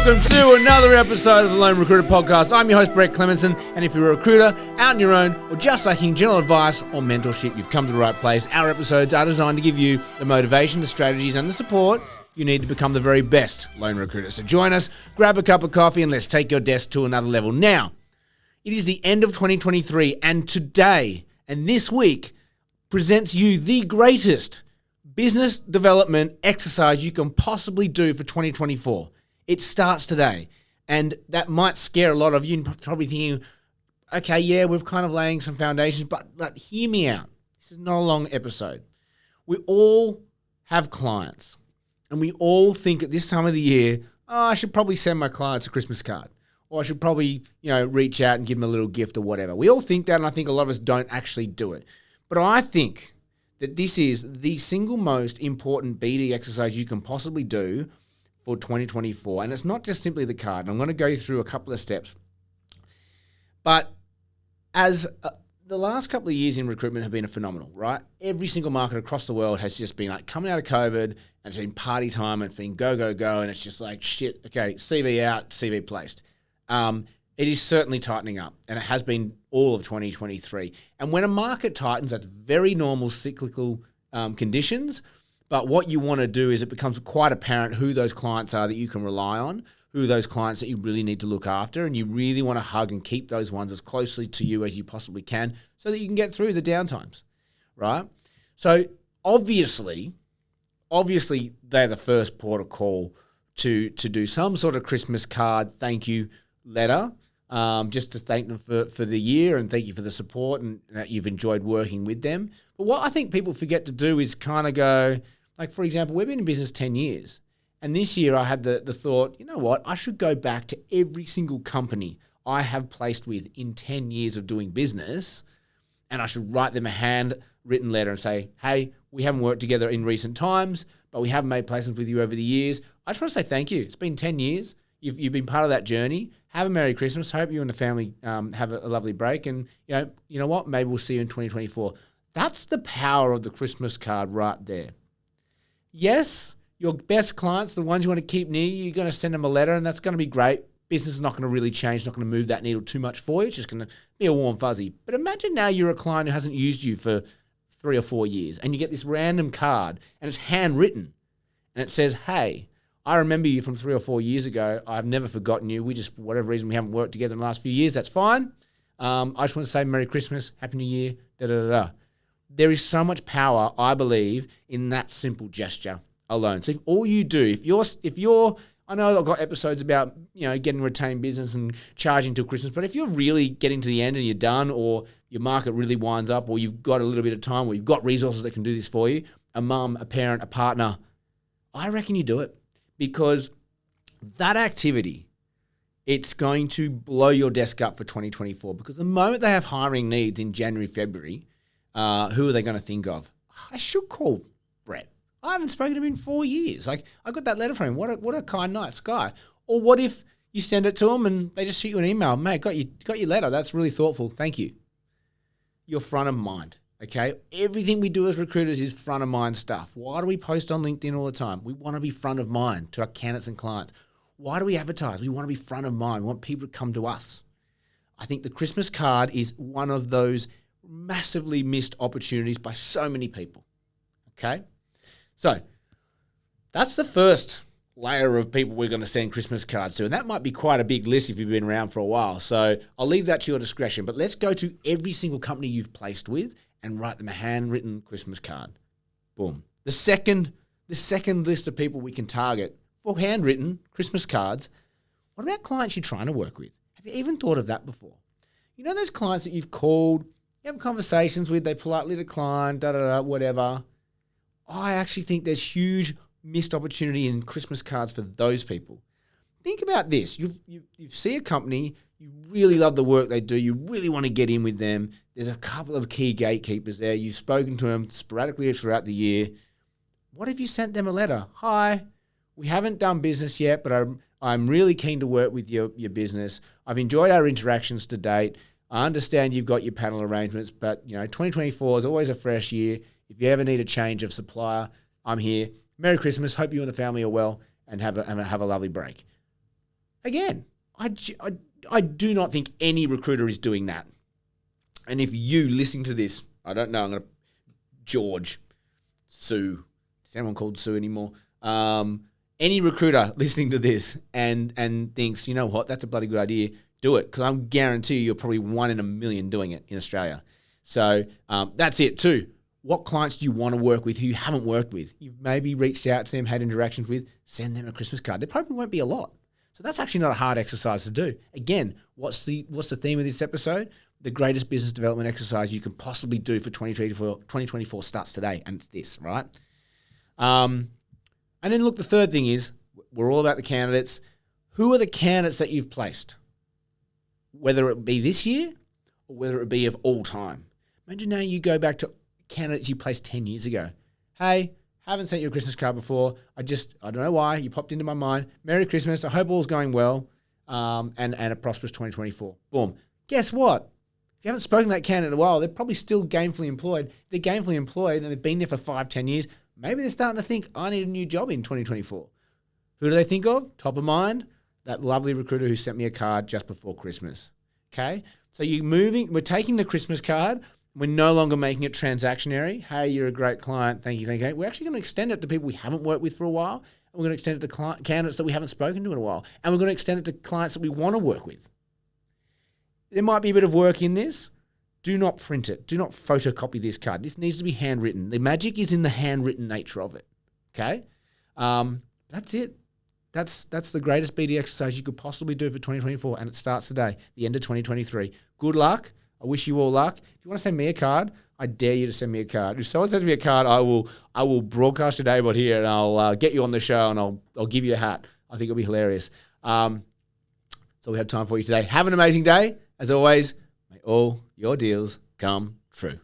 welcome to another episode of the Lone Recruiter Podcast. I'm your host, Brett Clemenson, and if you're a recruiter, out on your own, or just lacking general advice or mentorship, you've come to the right place. Our episodes are designed to give you the motivation, the strategies, and the support you need to become the very best lone recruiter. So join us, grab a cup of coffee, and let's take your desk to another level. Now, it is the end of 2023, and today and this week presents you the greatest business development exercise you can possibly do for 2024. It starts today, and that might scare a lot of you and probably thinking, okay, yeah, we're kind of laying some foundations, but hear me out. This is not a long episode. We all have clients, and we all think at this time of the year, I should probably send my clients a Christmas card, or I should probably, reach out and give them a little gift or whatever. We all think that, and I think a lot of us don't actually do it. But I think that this is the single most important BD exercise you can possibly do for 2024. And it's not just simply the card. And I'm going to go through a couple of steps. But as the last couple of years in recruitment have been phenomenal, right? Every single market across the world has just been like coming out of COVID, and it's been party time, and it's been go, go, go, and it's just like, shit, okay, CV out, CV placed. It is certainly tightening up, and it has been all of 2023. And when a market tightens, that's very normal cyclical conditions. But what you want to do is it becomes quite apparent who those clients are that you can rely on, who are those clients that you really need to look after, and you really want to hug and keep those ones as closely to you as you possibly can so that you can get through the downtimes, right? So obviously, they're the first port of call to do some sort of Christmas card thank you letter, just to thank them for the year and thank you for the support and that you've enjoyed working with them. But what I think people forget to do is kind of go, like, for example, we've been in business 10 years. And this year I had the thought, you know what, I should go back to every single company I have placed with in 10 years of doing business, and I should write them a handwritten letter and say, hey, we haven't worked together in recent times, but we have made placements with you over the years. I just want to say thank you. It's been 10 years. You've been part of that journey. Have a Merry Christmas. Hope you and the family have a lovely break. And you know what? Maybe we'll see you in 2024. That's the power of the Christmas card right there. Yes, your best clients, the ones you want to keep near you, you're going to send them a letter, and that's going to be great. Business is not going to really change, not going to move that needle too much for you. It's just going to be a warm fuzzy. But imagine now you're a client who hasn't used you for 3 or 4 years, and you get this random card, and it's handwritten, and it says, hey, I remember you from 3 or 4 years ago. I've never forgotten you. We just, for whatever reason, we haven't worked together in the last few years. That's fine. I just want to say Merry Christmas, Happy New Year, da-da-da-da. There is so much power, I believe, in that simple gesture alone. So if all you do, if you're, I know I've got episodes about, getting retained business and charging till Christmas, but if you're really getting to the end and you're done, or your market really winds up, or you've got a little bit of time, or you've got resources that can do this for you, a mum, a parent, a partner, I reckon you do it. Because that activity, it's going to blow your desk up for 2024. Because the moment they have hiring needs in January, February, who are they going to think of? I should call Brett. I haven't spoken to him in 4 years. Like, I got that letter from him. What a kind, nice guy. Or what if you send it to them and they just shoot you an email? Mate, got your letter. That's really thoughtful. Thank you. You're front of mind. Okay, everything we do as recruiters is front of mind stuff. Why do we post on LinkedIn all the time? We want to be front of mind to our candidates and clients. Why do we advertise? We want to be front of mind. We want people to come to us. I think the Christmas card is one of those massively missed opportunities by so many people. Okay, so that's the first layer of people we're going to send Christmas cards to, and that might be quite a big list if you've been around for a while. So I'll leave that to your discretion. But let's go to every single company you've placed with and write them a handwritten Christmas card. Boom. The second list of people we can target for handwritten Christmas cards, what about clients you're trying to work with? Have you even thought of that before? You know those clients that you've called, you have conversations with, they politely decline, whatever. I actually think there's huge missed opportunity in Christmas cards for those people. Think about this. You see a company, you really love the work they do, you really want to get in with them. There's a couple of key gatekeepers there. You've spoken to them sporadically throughout the year. What if you sent them a letter? Hi, we haven't done business yet, but I'm really keen to work with your business. I've enjoyed our interactions to date. I understand you've got your panel arrangements, but 2024 is always a fresh year. If you ever need a change of supplier, I'm here. Merry Christmas. Hope you and the family are well and have a lovely break. Again, I do not think any recruiter is doing that. And if you listening to this, I don't know, I'm going to, George, Sue, is anyone called Sue anymore? Any recruiter listening to this and thinks, you know what, that's a bloody good idea, do it. Because I guarantee you're probably 1 in a million doing it in Australia. So that's it too. What clients do you want to work with who you haven't worked with? You've maybe reached out to them, had interactions with, send them a Christmas card. There probably won't be a lot. So that's actually not a hard exercise to do. Again, what's the theme of this episode? The greatest business development exercise you can possibly do for 2024. 2024 starts today, and it's this, right? And then look, the third thing is, we're all about the candidates. Who are the candidates that you've placed? Whether it be this year or whether it be of all time. Imagine now you go back to candidates you placed 10 years ago. Hey, haven't sent you a Christmas card before. I don't know why. You popped into my mind. Merry Christmas. I hope all's going well. And a prosperous 2024. Boom. Guess what? If you haven't spoken to that candidate in a while, they're probably still gainfully employed. They're gainfully employed and they've been there for 5-10 years. Maybe they're starting to think, I need a new job in 2024. Who do they think of? Top of mind? That lovely recruiter who sent me a card just before Christmas. Okay? So we're taking the Christmas card. We're no longer making it transactionary. Hey, you're a great client. Thank you. We're actually going to extend it to people we haven't worked with for a while. And we're going to extend it to candidates that we haven't spoken to in a while. And we're going to extend it to clients that we want to work with. There might be a bit of work in this. Do not print it. Do not photocopy this card. This needs to be handwritten. The magic is in the handwritten nature of it. Okay? That's it. That's the greatest BD exercise you could possibly do for 2024, and it starts today, the end of 2023. Good luck. I wish you all luck. If you want to send me a card, I dare you to send me a card. If someone sends me a card, I will broadcast your name on here, and I'll get you on the show, and I'll give you a hat. I think it'll be hilarious. So we have time for you today. Have an amazing day. As always, may all your deals come true.